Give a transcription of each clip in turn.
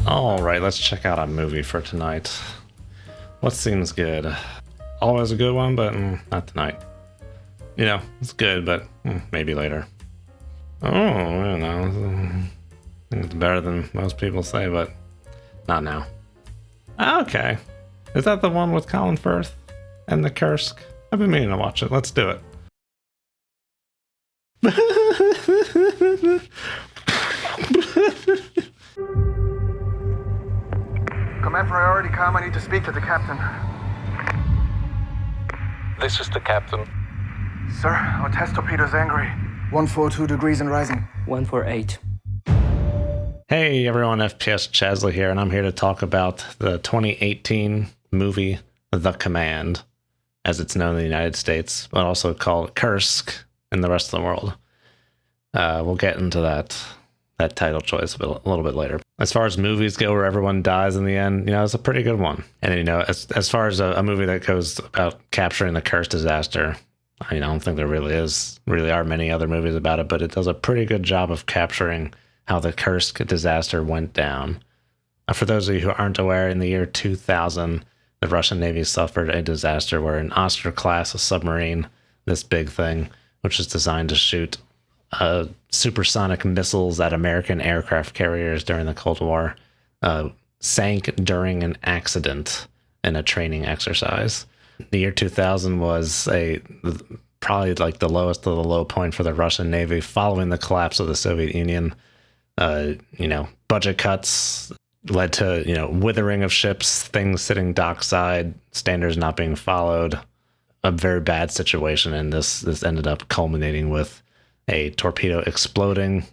All right, let's check out a movie for tonight. What seems good? Always a good one, but not tonight. You know, it's good, but maybe later. Oh, I don't know. I think it's better than most people say, but not now. Okay. Is that the one with Colin Firth and the Kursk? I've been meaning to watch it. Let's do it. Command priority com, I need to speak to the captain. This is the captain. Sir, our test torpedo's angry. 142 degrees and rising. 148. Hey everyone, FPS Chasley here, and I'm here to talk about the 2018 movie The Command, as it's known in the United States, but also called Kursk in the rest of the world. We'll get into that title choice a little bit later. As far as movies go where everyone dies in the end, you know, it's a pretty good one. And, you know, as far as a movie that goes about capturing the Kursk disaster, I don't think there really are many other movies about it, but it does a pretty good job of capturing how the Kursk disaster went down. For those of you who aren't aware, in the year 2000, the Russian Navy suffered a disaster where an Oscar-class submarine, this big thing, which is designed to shoot supersonic missiles at American aircraft carriers during the Cold War, sank during an accident in a training exercise. The year 2000 was probably like the lowest of the low point for the Russian Navy following the collapse of the Soviet Union. Budget cuts led to, withering of ships, things sitting dockside, standards not being followed, a very bad situation. And this ended up culminating with a torpedo exploding.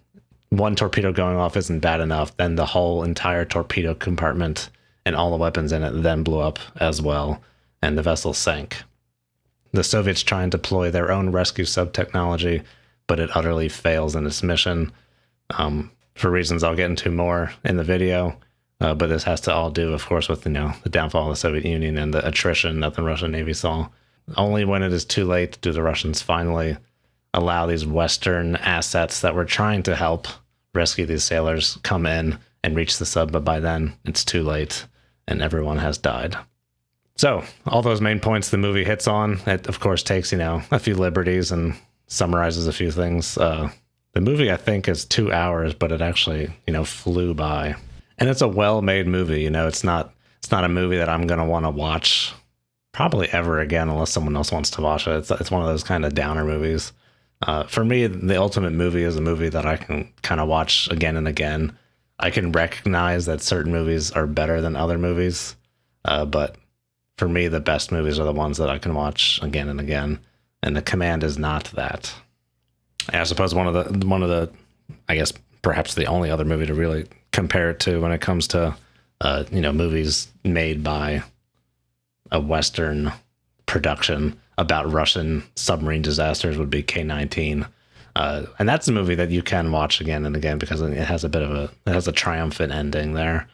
One torpedo going off isn't bad enough. Then the whole entire torpedo compartment and all the weapons in it then blew up as well, and the vessel sank. The Soviets try and deploy their own rescue sub-technology, but it utterly fails in its mission, for reasons I'll get into more in the video. But this has to all do, of course, with the downfall of the Soviet Union and the attrition that the Russian Navy saw. Only when it is too late do the Russians finally allow these Western assets that were trying to help rescue these sailors come in and reach the sub, but by then it's too late and everyone has died. So all those main points the movie hits on, it of course takes, a few liberties and summarizes a few things. The movie, I think, is 2 hours, but it actually, flew by. And it's a well-made movie. It's not a movie that I'm going to want to watch probably ever again unless someone else wants to watch it. It's one of those kind of downer movies. For me, the ultimate movie is a movie that I can kind of watch again and again. I can recognize that certain movies are better than other movies, but for me, the best movies are the ones that I can watch again and again, and The Command is not that. I suppose one of the, I guess perhaps the only other movie to really compare it to when it comes to, movies made by a Western production about Russian submarine disasters would be K-19. And that's a movie that you can watch again and again because it has a triumphant ending there.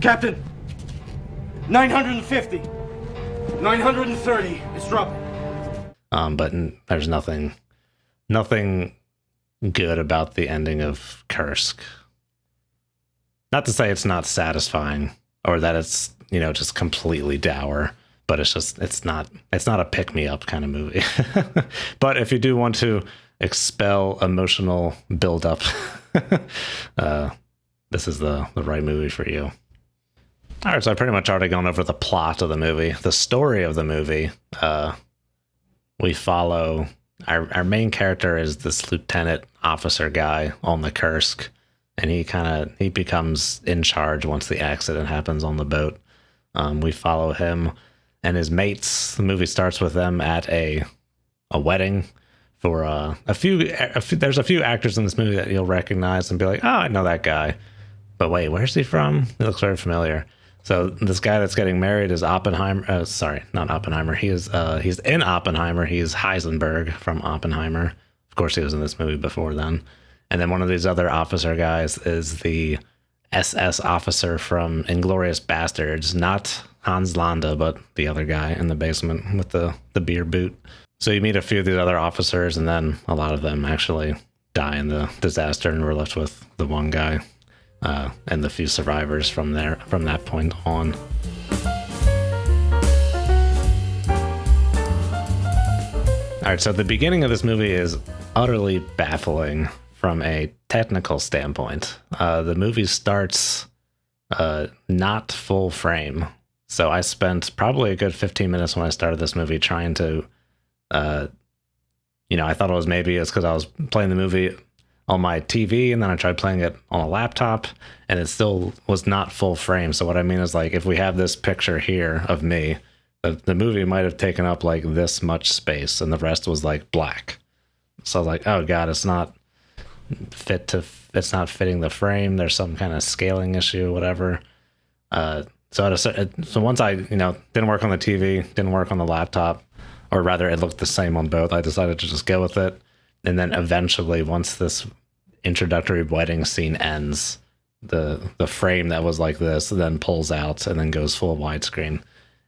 Captain, 950, 930, it's dropping. But there's nothing good about the ending of Kursk. Not to say it's not satisfying or that it's, just completely dour. But it's not a pick-me-up kind of movie. But if you do want to expel emotional buildup, this is the right movie for you. All right, so I've pretty much already gone over the plot of the movie. The story of the movie, we follow, our main character is this lieutenant officer guy on the Kursk, and he becomes in charge once the accident happens on the boat. We follow him and his mates. The movie starts with them at a wedding for there's a few actors in this movie that you'll recognize and be like, oh, I know that guy. But wait, where's he from? He looks very familiar. So this guy that's getting married is Oppenheimer. Sorry, not Oppenheimer. He's in Oppenheimer. He's Heisenberg from Oppenheimer. Of course, he was in this movie before then. And then one of these other officer guys is the SS officer from Inglourious Bastards, not Hans Landa, but the other guy in the basement with the beer boot. So you meet a few of these other officers, and then a lot of them actually die in the disaster, and we're left with the one guy and the few survivors from that point on. All right, so the beginning of this movie is utterly baffling from a technical standpoint. The movie starts not full frame. So I spent probably a good 15 minutes when I started this movie trying to, I thought it was maybe it's because I was playing the movie on my TV, and then I tried playing it on a laptop, and it still was not full frame. So what I mean is, like, if we have this picture here of me, the movie might have taken up like this much space, and the rest was like black. So I was like, oh god, it's not fitting the frame. There's some kind of scaling issue, whatever. So once I didn't work on the TV, didn't work on the laptop, or rather it looked the same on both, I decided to just go with it. And then eventually, once this introductory wedding scene ends, the frame that was like this then pulls out and then goes full widescreen.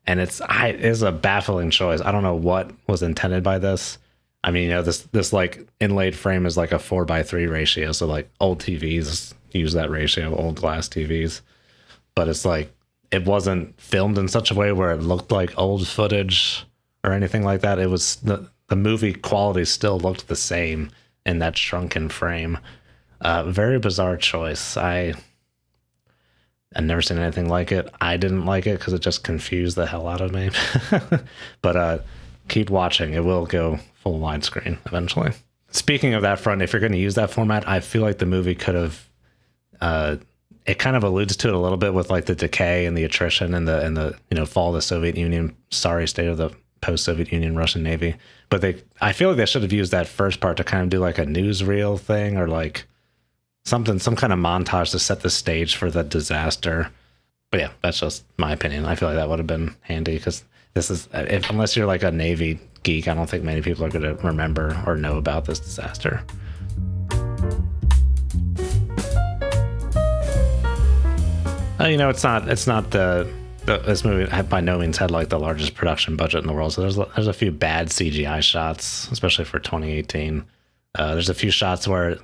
And it's a baffling choice. I don't know what was intended by this. I mean, this like inlaid frame is like a 4:3 ratio. So like old TVs use that ratio, old glass TVs. But it's like, it wasn't filmed in such a way where it looked like old footage or anything like that. It was the movie quality still looked the same in that shrunken frame. Very bizarre choice. I've never seen anything like it. I didn't like it because it just confused the hell out of me. But keep watching. It will go full widescreen eventually. Speaking of that front, if you're going to use that format, I feel like the movie could have... it kind of alludes to it a little bit with like the decay and the attrition and the fall of the Soviet Union, sorry state of the post-Soviet Union Russian Navy. But I feel like they should have used that first part to kind of do like a newsreel thing, or like some kind of montage to set the stage for the disaster. But yeah, that's just my opinion. I feel like that would have been handy, because this is, unless you're like a Navy geek, I don't think many people are going to remember or know about this disaster. It's not this movie by no means had like the largest production budget in the world. So there's a few bad CGI shots, especially for 2018. There's a few shots where,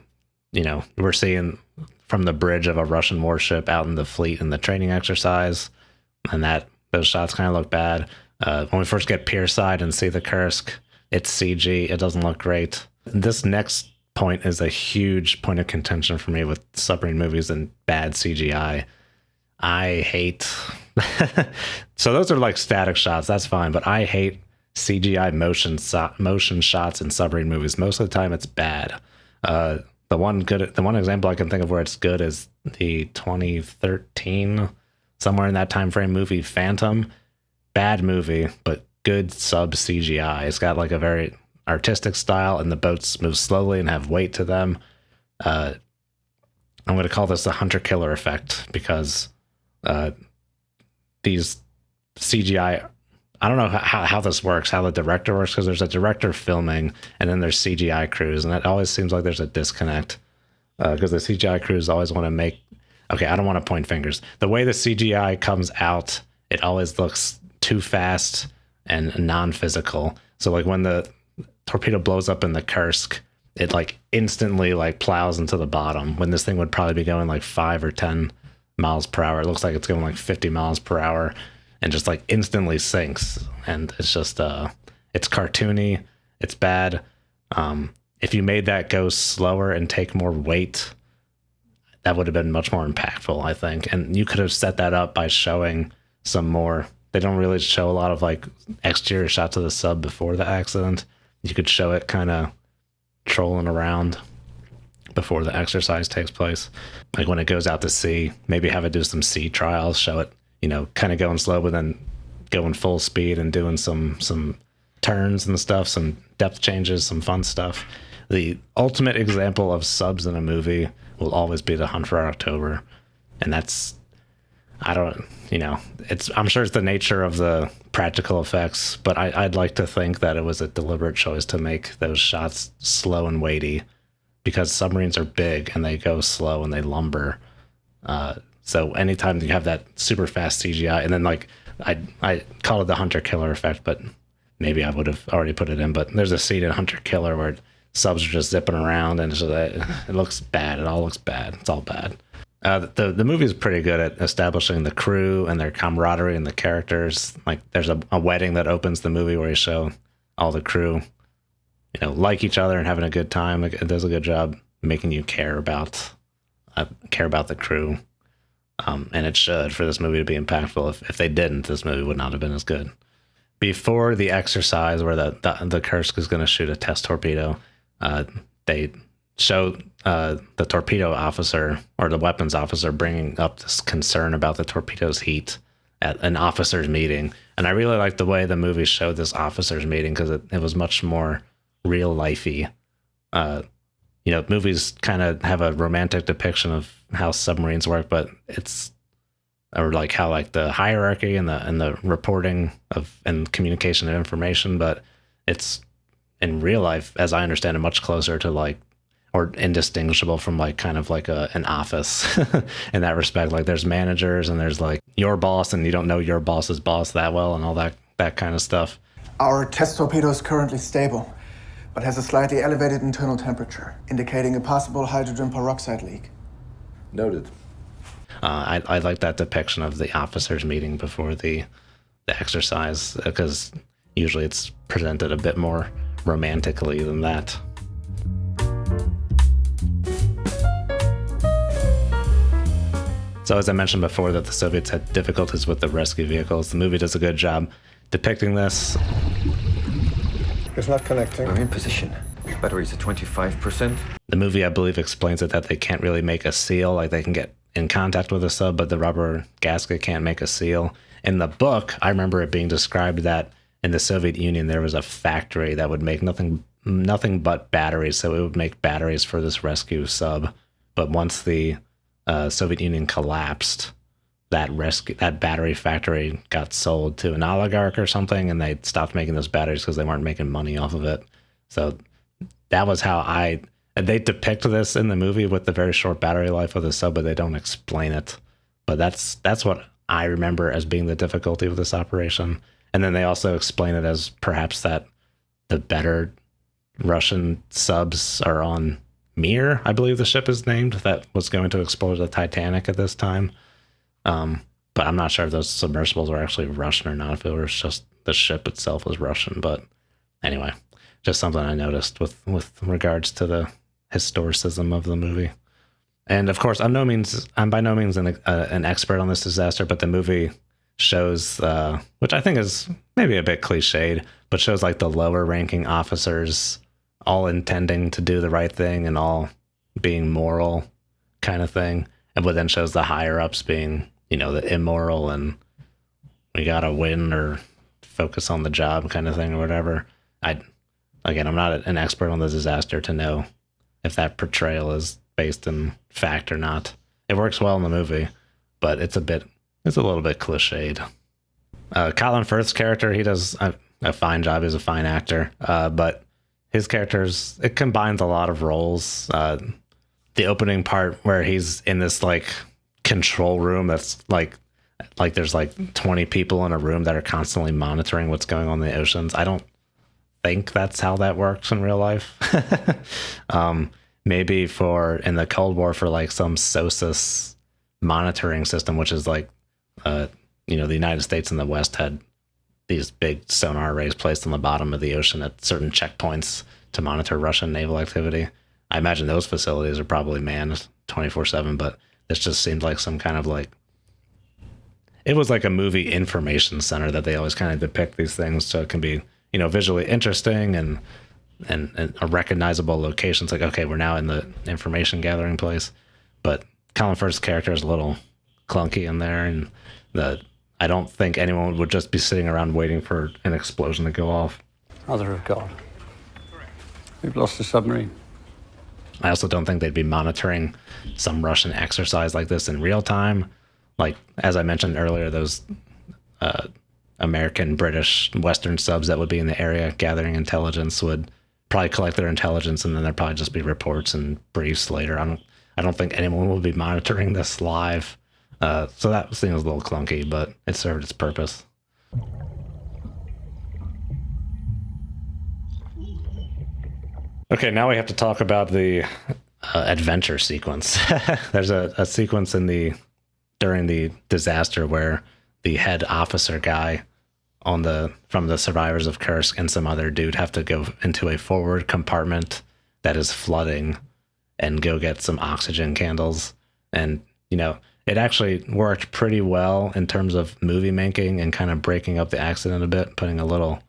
we're seeing from the bridge of a Russian warship out in the fleet in the training exercise, and those shots kind of look bad. When we first get pierside and see the Kursk, it's CG. It doesn't look great. This next point is a huge point of contention for me with submarine movies and bad CGI. I hate so those are like static shots, that's fine, but I hate CGI motion shots in submarine movies. Most of the time it's bad. The one example I can think of where it's good is the 2013, somewhere in that time frame, movie Phantom. Bad movie, but good sub CGI. It's got like a very artistic style, and the boats move slowly and have weight to them. I'm going to call this the hunter-killer effect, because these CGI, I don't know how this works, how the director works, because there's a director filming and then there's CGI crews, and it always seems like there's a disconnect, because the CGI crews always want to make, okay, I don't want to point fingers. The way the CGI comes out, it always looks too fast and non-physical. So like when the torpedo blows up in the Kursk, it like instantly like plows into the bottom, when this thing would probably be going like 5 or 10 miles per hour. It looks like it's going like 50 miles per hour and just like instantly sinks. And it's just it's cartoony, it's bad. If you made that go slower and take more weight, that would have been much more impactful, I think. And you could have set that up by showing some more. They don't really show a lot of like exterior shots of the sub before the accident. You could show it kind of trolling around before the exercise takes place. Like when it goes out to sea, maybe have it do some sea trials, show it, kind of going slow, but then going full speed and doing some turns and stuff, some depth changes, some fun stuff. The ultimate example of subs in a movie will always be The Hunt for October. And that's, I'm sure it's the nature of the practical effects, but I'd like to think that it was a deliberate choice to make those shots slow and weighty, because submarines are big and they go slow and they lumber. So anytime you have that super fast CGI, and then like I call it the hunter killer effect, but maybe I would have already put it in. But there's a scene in Hunter Killer where subs are just zipping around, and so it looks bad. It all looks bad. It's all bad. The movie is pretty good at establishing the crew and their camaraderie and the characters. Like there's a wedding that opens the movie where you show all the crew, like each other and having a good time. It does a good job making you care about the crew. And it should, for this movie to be impactful. If they didn't, this movie would not have been as good. Before the exercise where the Kursk is going to shoot a test torpedo, they show the torpedo officer or the weapons officer bringing up this concern about the torpedo's heat at an officers meeting. And I really like the way the movie showed this officers meeting because it was much more real lifey. Movies kind of have a romantic depiction of how submarines work, but like how like the hierarchy and the reporting of and communication of information, but it's in real life, as I understand it, much closer to like, or indistinguishable from like kind of like an office in that respect. Like there's managers and there's like your boss and you don't know your boss's boss that well and all that kind of stuff. Our test torpedo is currently stable, but has a slightly elevated internal temperature, indicating a possible hydrogen peroxide leak. Noted. I like that depiction of the officers meeting before the exercise because usually it's presented a bit more romantically than that. So as I mentioned before that the Soviets had difficulties with the rescue vehicles, the movie does a good job depicting this. It's not connecting. We're in position. Batteries at 25%. The movie, I believe, explains it that they can't really make a seal, like they can get in contact with a sub, but the rubber gasket can't make a seal. In the book, I remember it being described that in the Soviet Union, there was a factory that would make nothing but batteries, so it would make batteries for this rescue sub. But once the Soviet Union collapsed, that battery factory got sold to an oligarch or something, and they stopped making those batteries because they weren't making money off of it. So that was how they depict this in the movie with the very short battery life of the sub, but they don't explain it. But that's what I remember as being the difficulty with this operation. And then they also explain it as perhaps that the better Russian subs are on Mir, I believe the ship is named, that was going to explode the Titanic at this time. But I'm not sure if those submersibles were actually Russian or not, if it was just the ship itself was Russian. But anyway, just something I noticed with regards to the historicism of the movie. And of course, I'm by no means an expert on this disaster, but the movie shows, which I think is maybe a bit cliched, but shows like the lower ranking officers all intending to do the right thing and all being moral kind of thing. And but then shows the higher ups being, the immoral and we gotta win or focus on the job kind of thing or whatever. I'm not an expert on the disaster to know if that portrayal is based in fact or not. It works well in the movie, but it's a little bit cliched. Colin Firth's character, he does a fine job. He's a fine actor, but his characters, it combines a lot of roles. The opening part where he's in this like control room that's like there's like 20 people in a room that are constantly monitoring what's going on in the oceans. I don't think that's how that works in real life. Maybe in the Cold War for like some SOSUS monitoring system, which is like, the United States and the West had these big sonar arrays placed on the bottom of the ocean at certain checkpoints to monitor Russian naval activity. I imagine those facilities are probably manned 24/7, but this just seemed like some kind of like, it was like a movie information center that they always kind of depict these things so it can be, visually interesting and a recognizable location. It's like, okay, we're now in the information gathering place. But Colin Firth's character is a little clunky in there, and I don't think anyone would just be sitting around waiting for an explosion to go off. Mother of God. We've lost a submarine. I also don't think they'd be monitoring some Russian exercise like this in real time. Like, as I mentioned earlier, those American, British, Western subs that would be in the area gathering intelligence would probably collect their intelligence, and then there'd probably just be reports and briefs later. I don't think anyone will be monitoring this live. So that seems a little clunky, but it served its purpose. Okay, now we have to talk about the adventure sequence. There's a sequence during the disaster where the head officer guy from the survivors of Kursk and some other dude have to go into a forward compartment that is flooding and go get some oxygen candles. And, it actually worked pretty well in terms of movie making and kind of breaking up the accident a bit, putting a little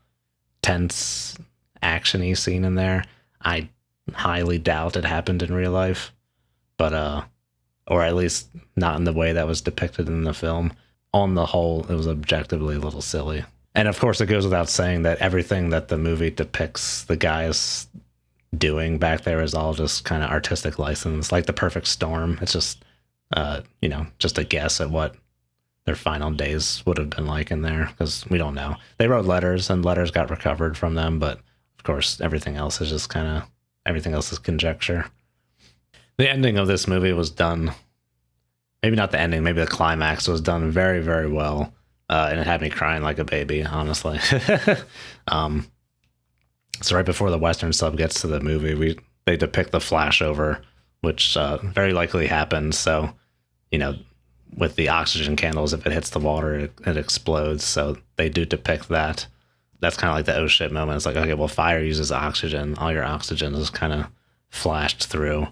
tense, action-y scene in there. I highly doubt it happened in real life, but, or at least not in the way that was depicted in the film. On the whole, it was objectively a little silly. And of course, it goes without saying that everything that the movie depicts the guys doing back there is all just kind of artistic license, like the perfect storm. It's just, just a guess at what their final days would have been like in there, because we don't know. They wrote letters and letters got recovered from them, but of course, everything else is conjecture. The ending of this movie was done, maybe not the ending, maybe the climax was done very, very well. And it had me crying like a baby, honestly. So right before the Western sub gets to the movie, they depict the flashover, which very likely happened. So, with the oxygen candles, if it hits the water, it explodes. So they do depict that. That's kind of like the oh shit moment. It's like, okay, well, fire uses oxygen. All your oxygen is kind of flashed through.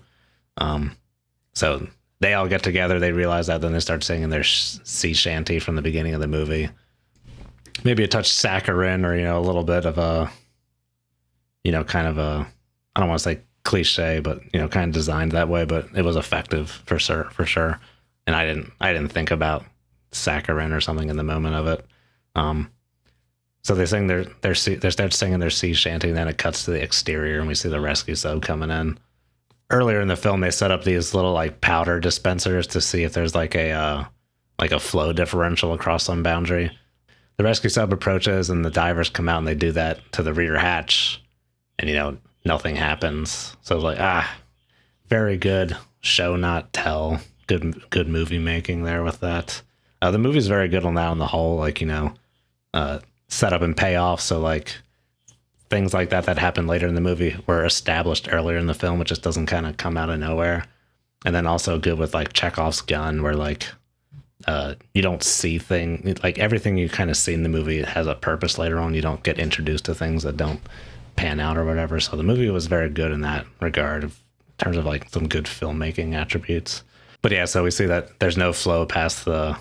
So they all get together. They realize that. Then they start singing their sea shanty from the beginning of the movie. Maybe a touch saccharine, or a little bit of a, kind of a, I don't want to say cliche, but kind of designed that way. But it was effective for sure. And I didn't think about saccharine or something in the moment of it. So they sing they start singing their sea shanty, and then it cuts to the exterior, and we see the rescue sub coming in. Earlier in the film, they set up these little like powder dispensers to see if there's like a flow differential across some boundary. The rescue sub approaches, and the divers come out, and they do that to the rear hatch, and nothing happens. So it's like, very good show not tell. Good movie making there with that. The movie's very good on that on the whole, like setup and payoff. So like things like that happened later in the movie were established earlier in the film. It just doesn't kind of come out of nowhere. And then also good with like Chekhov's gun, where like you don't see things, like everything you kind of see in the movie has a purpose later on. You don't get introduced to things that don't pan out or whatever. So the movie was very good in that regard in terms of like some good filmmaking attributes. But yeah, so we see that there's no flow past the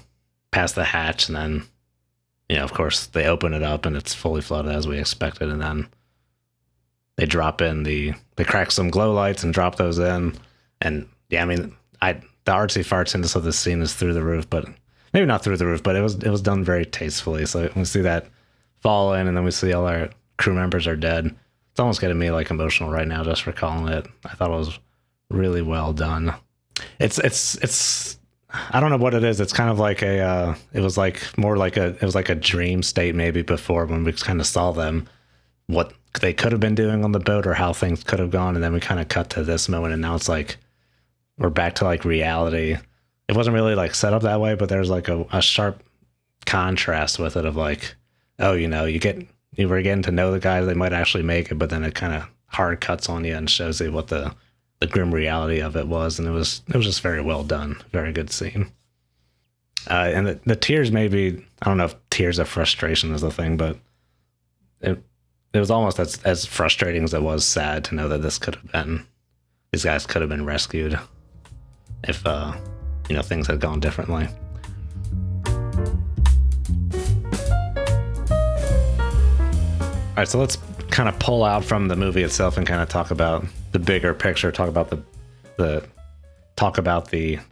hatch, and then of course they open it up and it's fully flooded as we expected, and then they crack some glow lights and drop those in. And yeah, I mean, the artsy farts into this scene is through the roof, but maybe not through the roof, but it was done very tastefully. So we see that fall in, and then we see all our crew members are dead. It's almost getting me like emotional right now just recalling it. I thought it was really well done. It's I don't know what it is. It's kind of like it was like a dream state maybe before, when we kind of saw them, what they could have been doing on the boat or how things could have gone. And then we kind of cut to this moment, and now it's like we're back to like reality. It wasn't really like set up that way, but there's like a sharp contrast with it of like, oh, you were getting to know the guys, they might actually make it, but then it kind of hard cuts on you and shows you what the grim reality of it was. And it was just very well done. Very good scene. And the tears, maybe, I don't know if tears of frustration is the thing, but it was almost as frustrating as it was sad to know that these guys could have been rescued if, things had gone differently. All right, so let's kind of pull out from the movie itself and kind of talk about the bigger picture, talk about the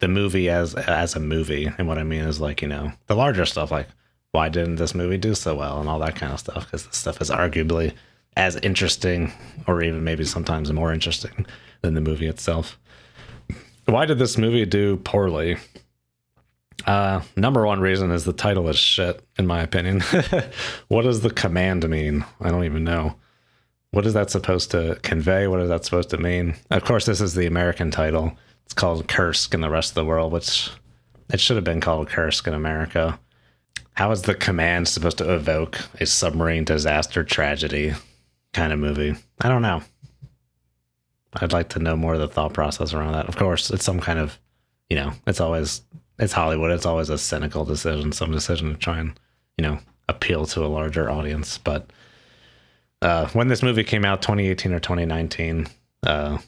movie as a movie. And what I mean is like, the larger stuff, like why didn't this movie do so well and all that kind of stuff, because this stuff is arguably as interesting, or even maybe sometimes more interesting than the movie itself. Why did this movie do poorly? Number one reason is the title is shit, in my opinion. What does the command mean? I don't even know. What is that supposed to convey? What is that supposed to mean? Of course, this is the American title. It's called Kursk in the rest of the world, which it should have been called Kursk in America. How is the command supposed to evoke a submarine disaster tragedy kind of movie? I don't know. I'd like to know more of the thought process around that. Of course, it's some kind of, it's Hollywood. It's always a cynical decision, some decision to try and, appeal to a larger audience. But when this movie came out, 2018 or 2019, it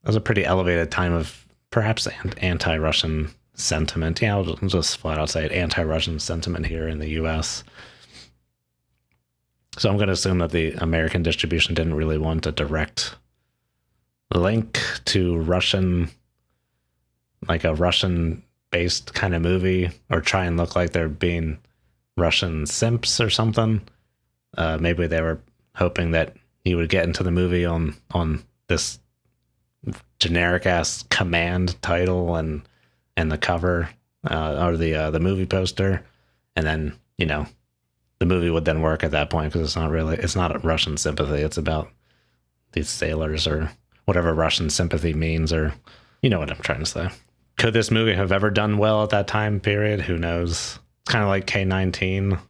was a pretty elevated time of perhaps anti-Russian sentiment. Yeah, I'll just flat out say it, anti-Russian sentiment here in the US. So I'm going to assume that the American distribution didn't really want a direct link to Russian, like a Russian-based kind of movie, or try and look like they're being Russian simps or something. Maybe they were hoping that you would get into the movie on this generic-ass command title and the cover, or the movie poster, and then, the movie would then work at that point, because it's not a Russian sympathy. It's about these sailors, or whatever Russian sympathy means, or you know what I'm trying to say. Could this movie have ever done well at that time period? Who knows? It's kind of like K-19.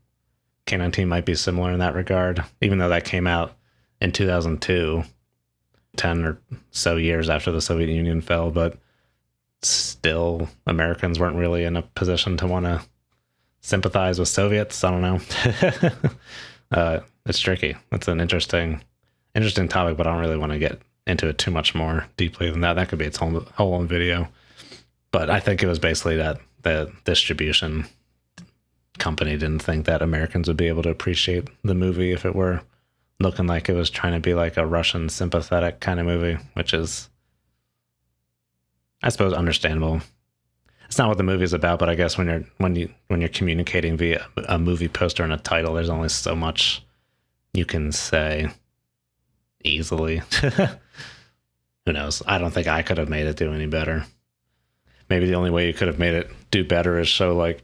K-19 might be similar in that regard, even though that came out in 2002, 10 or so years after the Soviet Union fell, but still Americans weren't really in a position to want to sympathize with Soviets. I don't know. It's tricky. It's an interesting topic, but I don't really want to get into it too much more deeply than that. That could be its whole own video. But I think it was basically that the distribution company didn't think that Americans would be able to appreciate the movie if it were looking like it was trying to be like a Russian sympathetic kind of movie, which is, I suppose, understandable. It's not what the movie is about, but I guess when you're communicating via a movie poster and a title, there's only so much you can say easily. Who knows? I don't think I could have made it do any better. Maybe the only way you could have made it do better is show like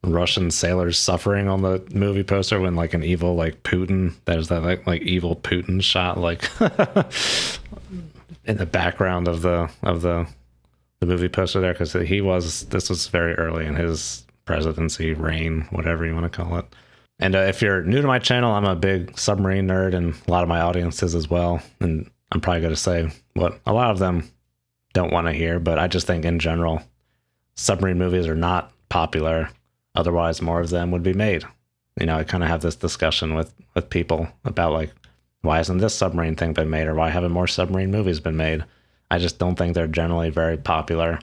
Russian sailors suffering on the movie poster when like an evil like Putin, there's that like evil Putin shot like in the background of the movie poster there, because this was very early in his presidency reign, whatever you want to call it. And if you're new to my channel, I'm a big submarine nerd, and a lot of my audience is as well. And I'm probably going to say what a lot of them don't want to hear, but I just think in general, submarine movies are not popular. Otherwise, more of them would be made. I kind of have this discussion with people about like, why hasn't this submarine thing been made, or why haven't more submarine movies been made? I just don't think they're generally very popular.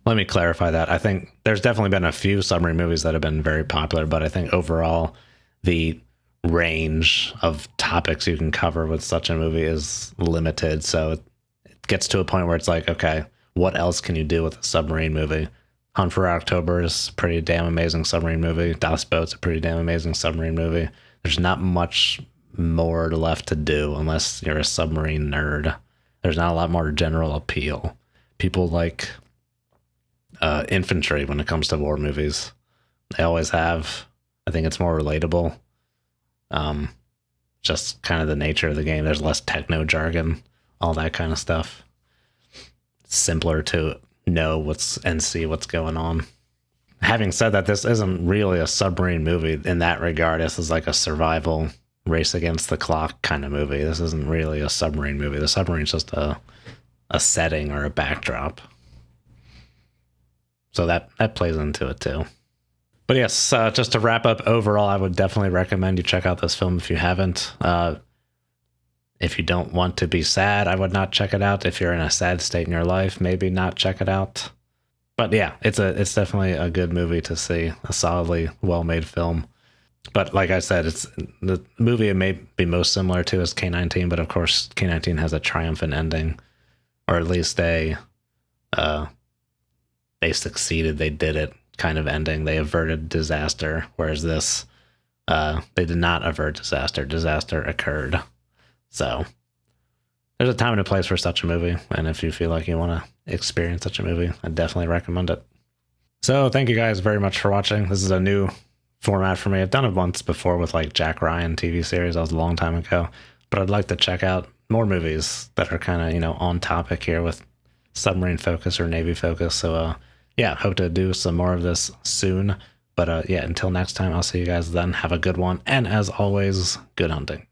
Let me clarify that. I think there's definitely been a few submarine movies that have been very popular, but I think overall the range of topics you can cover with such a movie is limited. So it gets to a point where it's like, okay, what else can you do with a submarine movie? Hunt for October is a pretty damn amazing submarine movie. Das Boot's a pretty damn amazing submarine movie. There's not much more left to do unless you're a submarine nerd. There's not a lot more general appeal. People like infantry when it comes to war movies. They always have. I think it's more relatable. Just kind of the nature of the game. There's less techno jargon, all that kind of stuff. It's simpler to know and see what's going on. Having said that, this isn't really a submarine movie in that regard. This is like a survival race against the clock kind of movie. This isn't really a submarine movie. The submarine's just a setting or a backdrop. So that plays into it too. But yes, just to wrap up, overall, I would definitely recommend you check out this film if you haven't. If you don't want to be sad, I would not check it out. If you're in a sad state in your life, maybe not check it out. But yeah, it's definitely a good movie to see, a solidly well-made film. But like I said, it's the movie it may be most similar to is K-19, but of course K-19 has a triumphant ending, or at least they succeeded, they did it kind of ending. They averted disaster, whereas this, they did not avert disaster. Disaster occurred. So there's a time and a place for such a movie, and if you feel like you want to experience such a movie, I definitely recommend it. So thank you guys very much for watching. This is a new format for me. I've done it once before with like Jack Ryan TV series. That was a long time ago, but I'd like to check out more movies that are kind of, on topic here with submarine focus or Navy focus. So yeah, hope to do some more of this soon. But yeah, until next time, I'll see you guys then. Have a good one. And as always, good hunting.